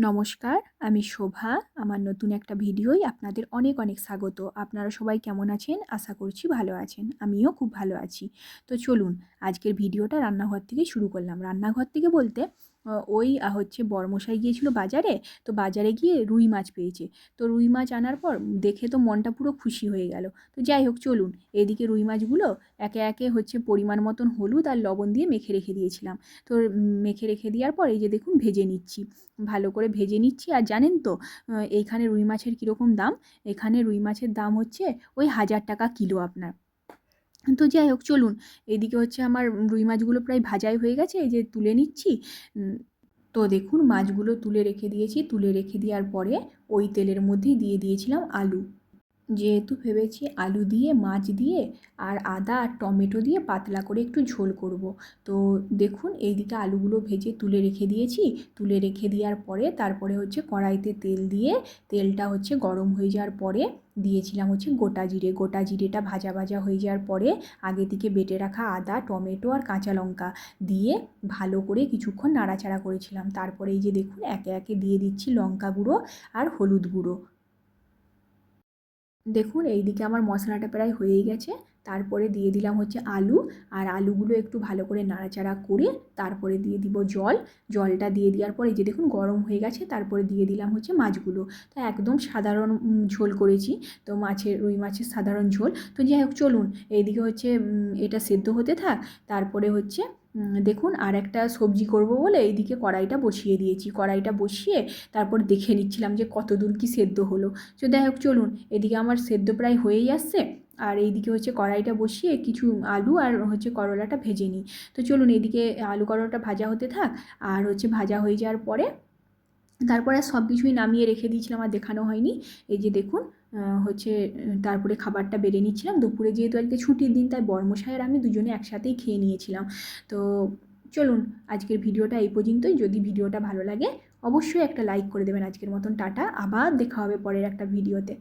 নমস্কার, আমি শোভা। আমার নতুন একটা ভিডিওয় আপনাদের অনেক অনেক স্বাগত। আপনারা সবাই কেমন আছেন? আশা করছি ভালো আছেন। আমিও খুব ভালো আছি। তো চলুন আজকের ভিডিওটা রান্নাঘর থেকেই শুরু করলাম। রান্নাঘর থেকে বলতে হচ্ছে বড়মশাই গিয়েছিল বাজারে। তো বাজারে গিয়ে রুই মাছ পেয়েছে। তো রুই মাছ আনার পর দেখে তো মনটা পুরো খুশি হয়ে গেল। তো যাই হোক চলুন, এদিকে রুই মাছগুলো একে একে হচ্ছে পরিমাণ মতন হলুদ আর লবণ দিয়ে মেখে রেখে দিয়েছিলাম। তো মেখে রেখে দেওয়ার পর এই যে দেখুন ভেজে নিচ্ছি। ভালো করে ভেজে নিচ্ছি। আর জানেন তো এইখানে রুই মাছের কীরকম দাম? এখানে রুই মাছের দাম হচ্ছে ওই ১,০০০ টাকা কিলো আপনার। তো যাই হোক চলুন, এদিকে হচ্ছে আমার রুই মাছগুলো প্রায় ভাজাই হয়ে গেছে, এই যে তুলে নিচ্ছি। তো দেখুন মাছগুলো তুলে রেখে দিয়েছি। তুলে রেখে দেওয়ার পরে ওই তেলের মধ্যেই দিয়ে দিয়েছিলাম আলু। যেহেতু ভেবেছি আলু দিয়ে মাছ দিয়ে আর আদা আর টমেটো দিয়ে পাতলা করে একটু ঝোল করব। তো দেখুন এইদিকে আলুগুলো ভেজে তুলে রেখে দিয়েছি। তুলে রেখে দেওয়ার পরে তারপরে হচ্ছে কড়াইতে তেল দিয়ে তেলটা হচ্ছে গরম হয়ে যাওয়ার পরে দিয়েছিলাম হচ্ছে গোটা জিরে। গোটা জিরেটা ভাজা ভাজা হয়ে যাওয়ার পরে আগে থেকে বেটে রাখা আদা টমেটো আর কাঁচা লঙ্কা দিয়ে ভালো করে কিছুক্ষণ নাড়াচাড়া করেছিলাম। তারপরে এই যে দেখুন একে একে দিয়ে দিচ্ছি লঙ্কা গুঁড়ো আর হলুদ গুঁড়ো। দেখুন এইদিকে আমার মশলাটা প্রায় হয়েই গেছে। তারপরে দিয়ে দিলাম হচ্ছে আলু। আর আলুগুলো একটু ভালো করে নাড়াচাড়া করে তারপরে দিয়ে দিব জল। জলটা দিয়ে দেওয়ার পরে যে দেখুন গরম হয়ে গেছে, তারপরে দিয়ে দিলাম হচ্ছে মাছগুলো। তো একদম সাধারণ ঝোল করেছি। তো রুই মাছের সাধারণ ঝোল। তো যাই হোক চলুন এইদিকে হচ্ছে এটা সেদ্ধ হতে থাক। তারপরে হচ্ছে দেখুন আর একটা সবজি করব বলে এইদিকে কড়াইটা বসিয়ে দিয়েছি। কড়াইটা বসিয়ে তারপর দেখে নিচ্ছিলাম যে কত দূর কী সেদ্ধ হলো। তো যাই হোক চলুন, এদিকে আমার সেদ্ধ প্রায় হয়েই আসছে। আর এইদিকে হচ্ছে কড়াইটা বসিয়ে কিছু আলু আর হচ্ছে করলাটা ভেজে নিই। তো চলুন এদিকে আলু করলাটা ভাজা হতে থাক। আর হচ্ছে ভাজা হয়ে যাওয়ার পরে তারপরে সব কিছুই নামিয়ে রেখে দিয়েছিলাম, আর দেখানো হয়নি। এই যে দেখুন হচ্ছে তারপরে খাবারটা বেড়ে নিচ্ছিলাম। দুপুরে যেহেতু আজকে ছুটির দিন তাই বড়মশাই আর আমি দুজনে একসাথেই খেয়ে নিয়েছিলাম। তো চলুন আজকের ভিডিওটা এই পর্যন্তই। যদি ভিডিওটা ভালো লাগে অবশ্যই একটা লাইক করে দেবেন। আজকের মতন টাটা, আবার দেখা হবে পরের একটা ভিডিওতে।